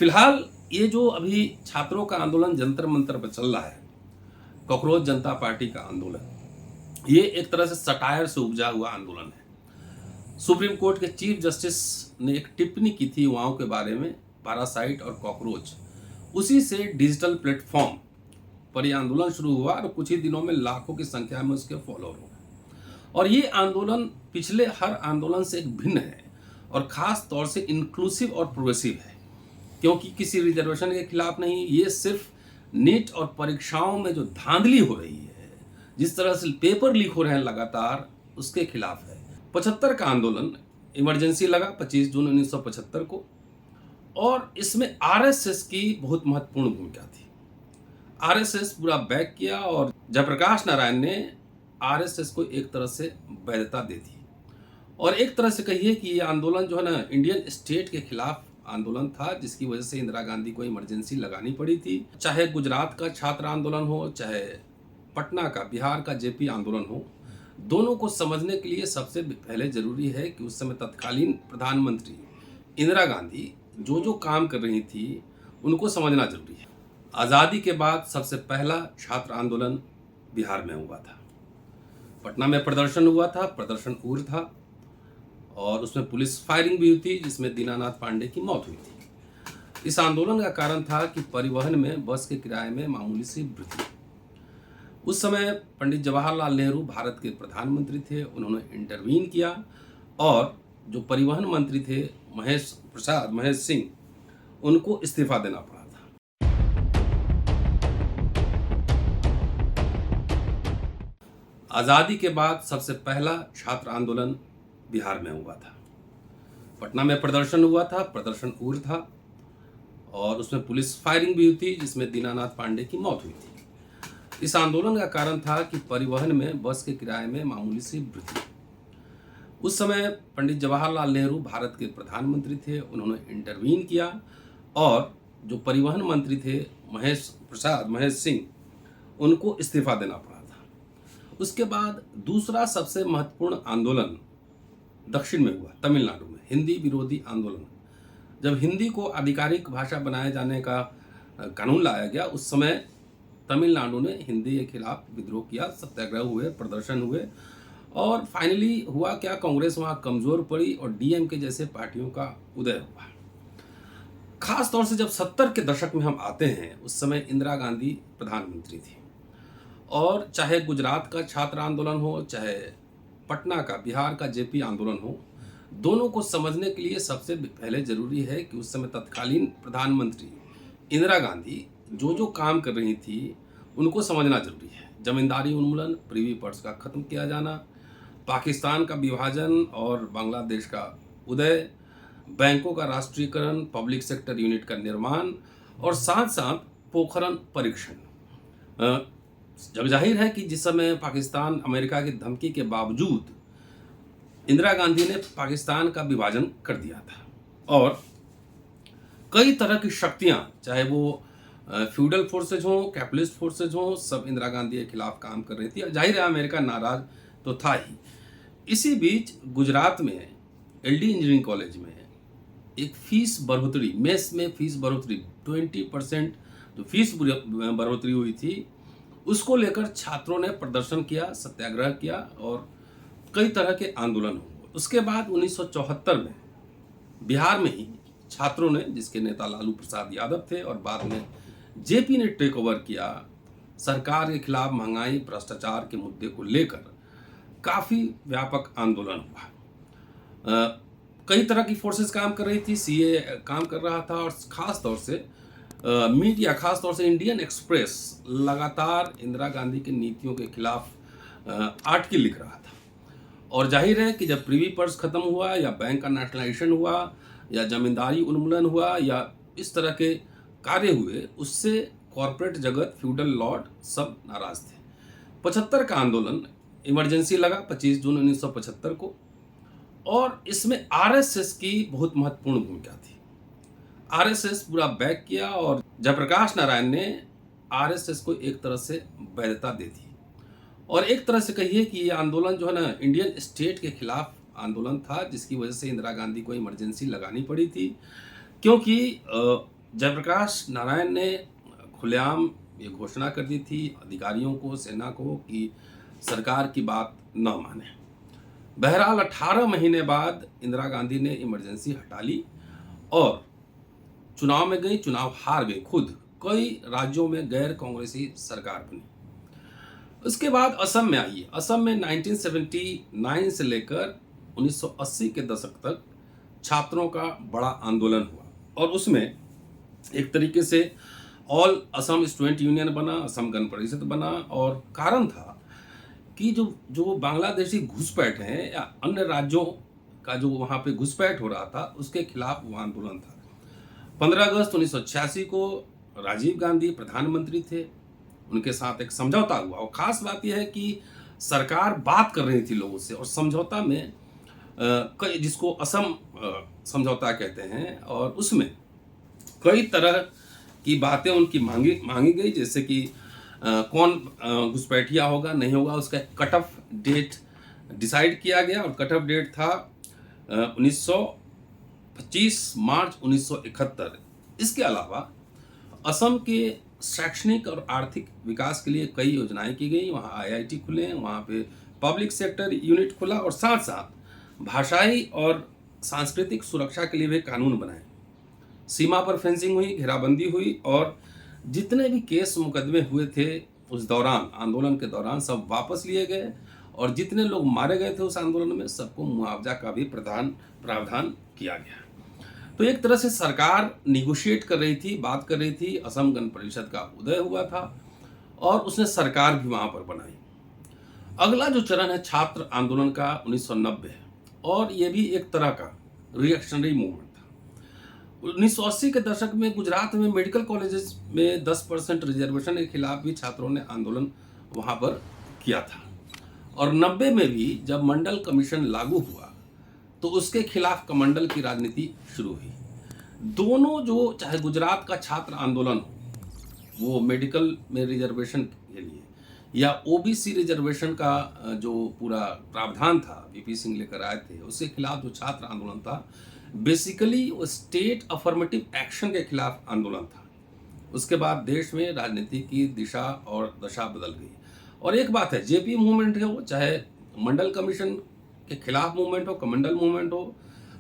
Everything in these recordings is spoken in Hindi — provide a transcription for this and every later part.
फिलहाल ये जो अभी छात्रों का आंदोलन जंतर मंतर पर चल रहा है, कॉकरोच जनता पार्टी का आंदोलन, ये एक तरह से सटायर से उपजा हुआ आंदोलन है। सुप्रीम कोर्ट के चीफ जस्टिस ने एक टिप्पणी की थी युवाओं के बारे में, पैरासाइट और कॉकरोच। उसी से डिजिटल प्लेटफॉर्म पर यह आंदोलन शुरू हुआ और कुछ ही दिनों में लाखों की संख्या में उसके फॉलोअर हो गए। और ये आंदोलन पिछले हर आंदोलन से एक भिन्न है और खास तौर से इंक्लूसिव और प्रोग्रेसिव है, क्योंकि किसी रिजर्वेशन के खिलाफ नहीं, ये सिर्फ नीट और परीक्षाओं में जो धांधली हो रही है, जिस तरह से पेपर लीक हो रहे हैं लगातार, उसके खिलाफ है। 75 का आंदोलन इमरजेंसी लगा 25 जून 1975 को, और इसमें आरएसएस की बहुत महत्वपूर्ण भूमिका थी। आरएसएस पूरा बैक किया और जयप्रकाश नारायण ने आरएसएस को एक तरह से वैधता दे दी। और एक तरह से कहिए कि ये आंदोलन जो है ना, इंडियन स्टेट के खिलाफ आंदोलन था, जिसकी वजह से इंदिरा गांधी को इमरजेंसी लगानी पड़ी थी। चाहे गुजरात का छात्र आंदोलन हो, चाहे पटना का, बिहार का जेपी आंदोलन हो, दोनों को समझने के लिए सबसे पहले जरूरी है कि उस समय तत्कालीन प्रधानमंत्री इंदिरा गांधी जो जो काम कर रही थी उनको समझना जरूरी है। आज़ादी के बाद सबसे पहला छात्र आंदोलन बिहार में हुआ था। पटना में प्रदर्शन हुआ था, प्रदर्शन उग्र था और उसमें पुलिस फायरिंग भी हुई थी, जिसमें दीनानाथ पांडे की मौत हुई थी। इस आंदोलन का कारण था कि परिवहन में बस के किराए में मामूली सी वृद्धि। उस समय पंडित जवाहरलाल नेहरू भारत के प्रधानमंत्री थे, उन्होंने इंटरवीन किया और जो परिवहन मंत्री थे महेश सिंह, उनको इस्तीफा देना पड़ा था। आज़ादी के बाद सबसे पहला छात्र आंदोलन बिहार में हुआ था। पटना में प्रदर्शन हुआ था, प्रदर्शन उग्र था और उसमें पुलिस फायरिंग भी हुई थी, जिसमें दीनानाथ पांडे की मौत हुई थी। इस आंदोलन का कारण था कि परिवहन में बस के किराए में मामूली सी वृद्धि। उस समय पंडित जवाहरलाल नेहरू भारत के प्रधानमंत्री थे, उन्होंने इंटरवीन किया और जो परिवहन मंत्री थे महेश सिंह, उनको इस्तीफा देना पड़ा था। उसके बाद दूसरा सबसे महत्वपूर्ण आंदोलन दक्षिण में हुआ, तमिलनाडु में, हिंदी विरोधी आंदोलन। जब हिंदी को आधिकारिक भाषा बनाए जाने का कानून लाया गया, उस समय तमिलनाडु ने हिंदी के खिलाफ विद्रोह किया, सत्याग्रह हुए, प्रदर्शन हुए और फाइनली हुआ क्या, कांग्रेस वहाँ कमजोर पड़ी और डीएमके जैसे पार्टियों का उदय हुआ। खास तौर से जब 70 के दशक में हम आते हैं, उस समय इंदिरा गांधी प्रधानमंत्री थी और चाहे गुजरात का छात्र आंदोलन हो, चाहे पटना का, बिहार का जेपी आंदोलन हो, दोनों को समझने के लिए सबसे पहले जरूरी है कि उस समय तत्कालीन प्रधानमंत्री इंदिरा गांधी जो जो काम कर रही थी उनको समझना जरूरी है। जमींदारी उन्मूलन, प्रिवी पर्स का खत्म किया जाना, पाकिस्तान का विभाजन और बांग्लादेश का उदय, बैंकों का राष्ट्रीयकरण, पब्लिक सेक्टर यूनिट का निर्माण और साथ साथ पोखरण परीक्षण। जब जाहिर है कि जिस समय पाकिस्तान अमेरिका की धमकी के बावजूद इंदिरा गांधी ने पाकिस्तान का विभाजन कर दिया था और कई तरह की शक्तियां, चाहे वो फ्यूडल फोर्सेज हों, कैपिटलिस्ट फोर्सेज हों, सब इंदिरा गांधी के खिलाफ काम कर रही थी। जाहिर है अमेरिका नाराज तो था ही। इसी बीच गुजरात में एलडी इंजीनियरिंग कॉलेज में एक फीस बढ़ोतरी, मेस में फीस बढ़ोतरी 20% जो फीस बढ़ोतरी हुई थी, उसको लेकर छात्रों ने प्रदर्शन किया, सत्याग्रह किया और कई तरह के आंदोलन हुए। उसके बाद 1974 में बिहार में ही छात्रों ने, जिसके नेता लालू प्रसाद यादव थे और बाद में जेपी ने टेक ओवर किया, सरकार के खिलाफ महंगाई, भ्रष्टाचार के मुद्दे को लेकर काफ़ी व्यापक आंदोलन हुआ। कई तरह की फोर्सेस काम कर रही थी, सीए काम कर रहा था और ख़ास तौर से मीडिया, खास तौर से इंडियन एक्सप्रेस लगातार इंदिरा गांधी की नीतियों के खिलाफ आर्टिकल लिख रहा था। और जाहिर है कि जब प्रिवी पर्स खत्म हुआ या बैंक का नेशनलाइजेशन हुआ या जमींदारी उन्मूलन हुआ या इस तरह के कार्य हुए, उससे कॉरपोरेट जगत, फ्यूडल लॉर्ड सब नाराज थे। 75 का आंदोलन इमरजेंसी लगा 25 जून 1975 को और इसमें आरएसएस की बहुत महत्वपूर्ण भूमिका थी। आरएसएस पूरा बैक किया और जयप्रकाश नारायण ने आरएसएस को एक तरह से वैधता दे दी। और एक तरह से कहिए कि ये आंदोलन जो है ना, इंडियन स्टेट के खिलाफ आंदोलन था, जिसकी वजह से इंदिरा गांधी को इमरजेंसी लगानी पड़ी थी, क्योंकि जयप्रकाश नारायण ने खुलेआम ये घोषणा कर दी थी अधिकारियों को, सेना को, कि सरकार की बात न माने। बहरहाल 18 महीने बाद इंदिरा गांधी ने इमरजेंसी हटा ली और चुनाव में गई, चुनाव हार गई खुद। कई राज्यों में गैर कांग्रेसी सरकार बनी। उसके बाद असम में आई। असम में 1979 से लेकर 1980 के दशक तक छात्रों का बड़ा आंदोलन हुआ और उसमें एक तरीके से ऑल असम स्टूडेंट यूनियन बना, असम गण परिषद बना। और कारण था कि जो बांग्लादेशी घुसपैठ हैं या अन्य राज्यों का जो वहाँ पे घुसपैठ हो रहा था, उसके खिलाफ वो आंदोलन था। 15 अगस्त 1986 को राजीव गांधी प्रधानमंत्री थे, उनके साथ एक समझौता हुआ। और ख़ास बात यह है कि सरकार बात कर रही थी लोगों से और समझौता में कई, जिसको असम समझौता कहते हैं, और उसमें कई तरह की बातें उनकी मांगी गई, जैसे कि कौन घुसपैठिया होगा, नहीं होगा, उसका कट ऑफ डेट डिसाइड किया गया। और कट ऑफ डेट था 25 मार्च 1971। इसके अलावा असम के शैक्षणिक और आर्थिक विकास के लिए कई योजनाएं की गई। वहाँ IIT खुले, वहाँ पे पब्लिक सेक्टर यूनिट खुला और साथ साथ भाषाई और सांस्कृतिक सुरक्षा के लिए भी कानून बनाए। सीमा पर फेंसिंग हुई, घेराबंदी हुई और जितने भी केस मुकदमे हुए थे उस दौरान, आंदोलन के दौरान, सब वापस लिए गए और जितने लोग मारे गए थे उस आंदोलन में सबको मुआवजा का भी प्रावधान किया गया। तो एक तरह से सरकार निगोशिएट कर रही थी, बात कर रही थी। असम गण परिषद का उदय हुआ था और उसने सरकार भी वहाँ पर बनाई। अगला जो चरण है छात्र आंदोलन का 1990, और ये भी एक तरह का रिएक्शनरी मूवमेंट था। 1980 के दशक में गुजरात में मेडिकल कॉलेजेस में 10% रिजर्वेशन के खिलाफ भी छात्रों ने आंदोलन वहाँ पर किया था। और 90 में भी जब मंडल कमीशन लागू हुआ तो उसके खिलाफ कमंडल की राजनीति शुरू हुई। दोनों, जो चाहे गुजरात का छात्र आंदोलन हो, वो मेडिकल में रिजर्वेशन के लिए, या OBC रिजर्वेशन का जो पूरा प्रावधान था VP सिंह लेकर आए थे, उसके खिलाफ जो छात्र आंदोलन था, बेसिकली वो स्टेट अफर्मेटिव एक्शन के खिलाफ आंदोलन था। उसके बाद देश में राजनीति की दिशा और दशा बदल गई। और एक बात है, JP मूवमेंट हो, चाहे मंडल कमीशन के खिलाफ मूवमेंट हो, कमंडल मूवमेंट हो,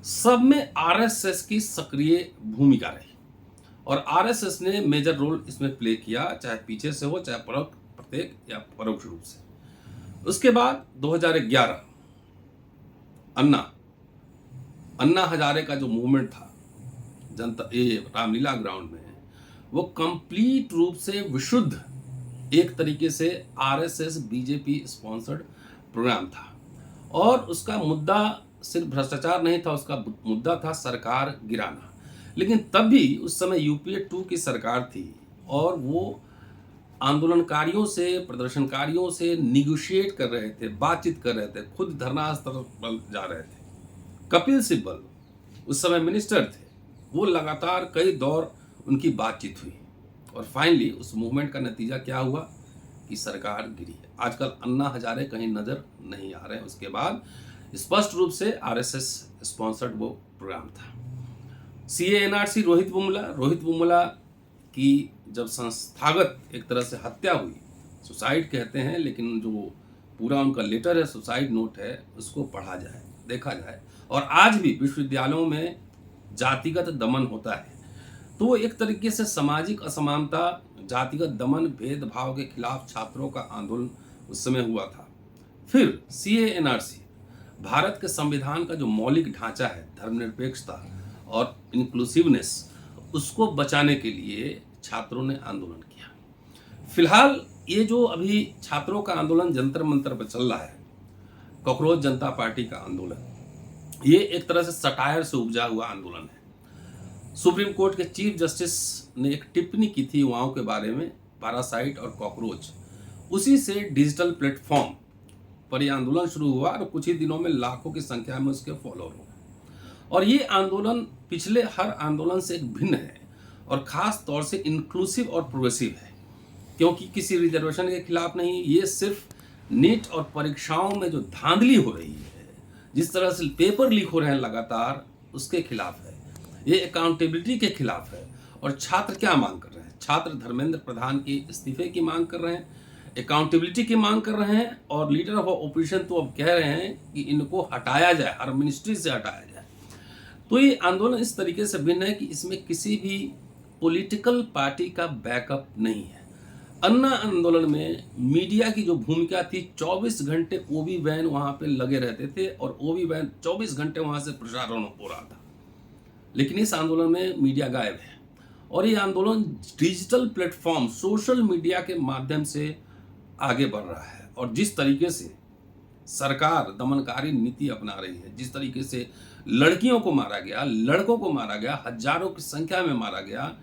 सब में RSS की सक्रिय भूमिका रही और RSS ने मेजर रोल इसमें प्ले किया, चाहे पीछे से हो, चाहे प्रत्येक या परोक्ष रूप से। उसके बाद 2011 अन्ना हजारे का जो मूवमेंट था जनता, ये रामलीला ग्राउंड में, वो कंप्लीट रूप से विशुद्ध एक तरीके से RSS BJP स्पॉन्सर्ड प्रोग्राम था। और उसका मुद्दा सिर्फ भ्रष्टाचार नहीं था, उसका मुद्दा था सरकार गिराना। लेकिन तब भी उस समय UPA 2 की सरकार थी और वो आंदोलनकारियों से, प्रदर्शनकारियों से निगोशिएट कर रहे थे, बातचीत कर रहे थे, खुद धरना स्थल पर जा रहे थे। कपिल सिब्बल उस समय मिनिस्टर थे, वो लगातार कई दौर उनकी बातचीत हुई और फाइनली उस मूवमेंट का नतीजा क्या हुआ कि सरकार गिरी। आजकल अन्ना हजारे कहीं नजर नहीं आ रहे हैं। उसके बाद स्पष्ट रूप से RSS स्पॉन्सर्ड वो प्रोग्राम था। CA NRC रोहित बुमला की जब संस्थागत एक तरह से हत्या हुई, सुसाइड कहते हैं, लेकिन जो पूरा उनका लेटर है, सुसाइड नोट है, उसको पढ़ा जाए, देखा जाए। और आज भी विश्वविद्यालयों में जातिगत दमन होता है। तो एक तरीके से सामाजिक असमानता, जातिगत दमन, भेदभाव के खिलाफ छात्रों का आंदोलन उस समय हुआ था। फिर CA NRC, भारत के संविधान का जो मौलिक ढांचा है, धर्मनिरपेक्षता और इंक्लूसिवनेस, उसको बचाने के लिए छात्रों ने आंदोलन किया। फिलहाल ये जो अभी छात्रों का आंदोलन जंतर मंतर पर चल रहा है, कॉकरोच जनता पार्टी का आंदोलन, ये एक तरह से सटायर से उपजा हुआ आंदोलन है। सुप्रीम कोर्ट के चीफ जस्टिस ने एक टिप्पणी की थी युवाओं के बारे में, पैरासाइट और कॉकरोच। उसी से डिजिटल प्लेटफॉर्म पर यह आंदोलन शुरू हुआ और कुछ ही दिनों में लाखों की संख्या में उसके फॉलोअर हो गए। और ये आंदोलन पिछले हर आंदोलन से एक भिन्न है और ख़ास तौर से इंक्लूसिव और प्रोग्रेसिव है, क्योंकि किसी रिजर्वेशन के खिलाफ नहीं, ये सिर्फ नीट और परीक्षाओं में जो धांधली हो रही है, जिस तरह से पेपर लीक हो रहे हैं लगातार, उसके खिलाफ है। ये अकाउंटेबिलिटी के खिलाफ है और छात्र क्या मांग कर रहे हैं? छात्र धर्मेंद्र प्रधान के इस्तीफे की मांग कर रहे हैं, अकाउंटेबिलिटी की मांग कर रहे हैं, और लीडर ऑफ ऑपोजिशन तो अब कह रहे हैं कि इनको हटाया जाए, हर मिनिस्ट्री से हटाया जाए। तो ये आंदोलन इस तरीके से भिन्न है कि इसमें किसी भी पॉलिटिकल पार्टी का बैकअप नहीं है। अन्ना आंदोलन में मीडिया की जो भूमिका थी, 24 घंटे ओबी वैन वहाँ पे लगे रहते थे और ओबी वैन 24 घंटे वहाँ से प्रसारण हो रहा था। लेकिन इस आंदोलन में मीडिया गायब है, और ये आंदोलन डिजिटल प्लेटफॉर्म, सोशल मीडिया के माध्यम से आगे बढ़ रहा है। और जिस तरीके से सरकार दमनकारी नीति अपना रही है, जिस तरीके से लड़कियों को मारा गया, लड़कों को मारा गया, हजारों की संख्या में मारा गया,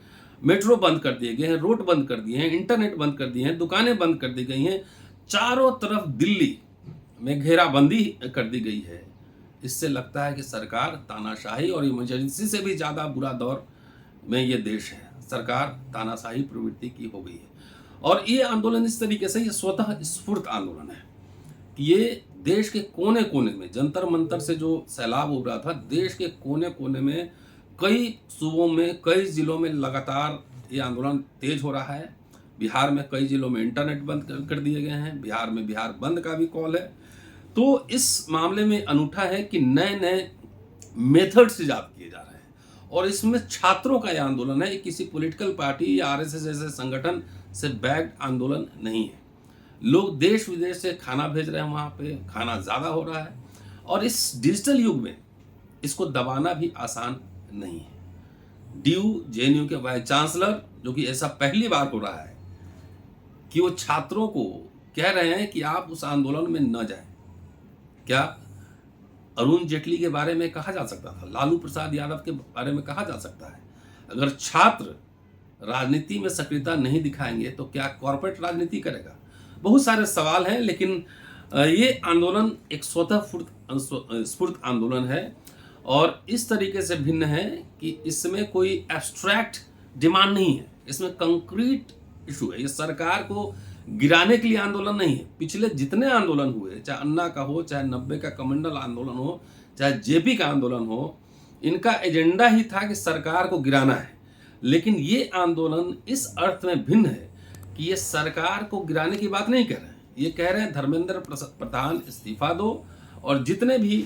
मेट्रो बंद कर दिए गए हैं, रोड बंद कर दिए हैं, इंटरनेट बंद कर दिए हैं, दुकानें बंद कर दी गई हैं, चारों तरफ दिल्ली में घेराबंदी कर दी गई है। इससे लगता है कि सरकार तानाशाही और इमरजेंसी से भी ज़्यादा बुरा दौर में ये देश है। सरकार तानाशाही प्रवृत्ति की हो गई है। और ये आंदोलन इस तरीके से, ये स्वतः स्फूर्त आंदोलन है कि ये देश के कोने कोने में, जंतर मंतर से जो सैलाब उभरा था, देश के कोने कोने में, कई सूबों में, कई जिलों में लगातार ये आंदोलन तेज हो रहा है। बिहार में कई जिलों में इंटरनेट बंद कर दिए गए हैं, बिहार में बिहार बंद का भी कॉल है। तो इस मामले में अनूठा है कि नए नए मेथड से ईजाद किए जा रहे हैं, और इसमें छात्रों का यह आंदोलन है, किसी पॉलिटिकल पार्टी या आरएसएस जैसे संगठन से बैक्ड आंदोलन नहीं है। लोग देश विदेश से खाना भेज रहे हैं, वहाँ पे खाना ज़्यादा हो रहा है, और इस डिजिटल युग में इसको दबाना भी आसान नहीं है। जेएनयू के वाइस चांसलर, जो कि ऐसा पहली बार हो रहा है कि वो छात्रों को कह रहे हैं कि आप उस आंदोलन में न जाएं। क्या अरुण जेटली के बारे में कहा जा सकता था? लालू प्रसाद यादव के बारे में कहा जा सकता है? अगर छात्र राजनीति में सक्रियता नहीं दिखाएंगे तो क्या कॉर्पोरेट राजनीति करेगा? बहुत सारे सवाल हैं, लेकिन ये आंदोलन एक स्वतः स्फूर्त आंदोलन है, और इस तरीके से भिन्न है कि इसमें कोई एब्स्ट्रैक्ट डिमांड नहीं है, इसमें कंक्रीट इशू है। ये सरकार को गिराने के लिए आंदोलन नहीं है। पिछले जितने आंदोलन हुए, चाहे अन्ना का हो, चाहे 90 का कमंडल आंदोलन हो, चाहे जेपी का आंदोलन हो, इनका एजेंडा ही था कि सरकार को गिराना है। लेकिन ये आंदोलन इस अर्थ में भिन्न है कि ये सरकार को गिराने की बात नहीं कह रहे हैं। ये कह रहे हैं धर्मेंद्र प्रधान इस्तीफा दो, और जितने भी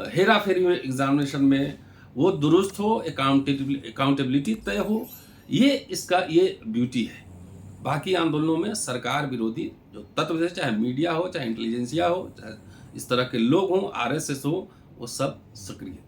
हेरा फेरी एग्जामिनेशन में वो दुरुस्त हो, अकाउंटेबिलिटी तय हो। ये इसका ये ब्यूटी है। बाकी आंदोलनों में सरकार विरोधी जो तत्व है, चाहे मीडिया हो, चाहे इंटेलिजेंसिया हो, चाहे इस तरह के लोग हों, आरएसएस हो, वो सब सक्रिय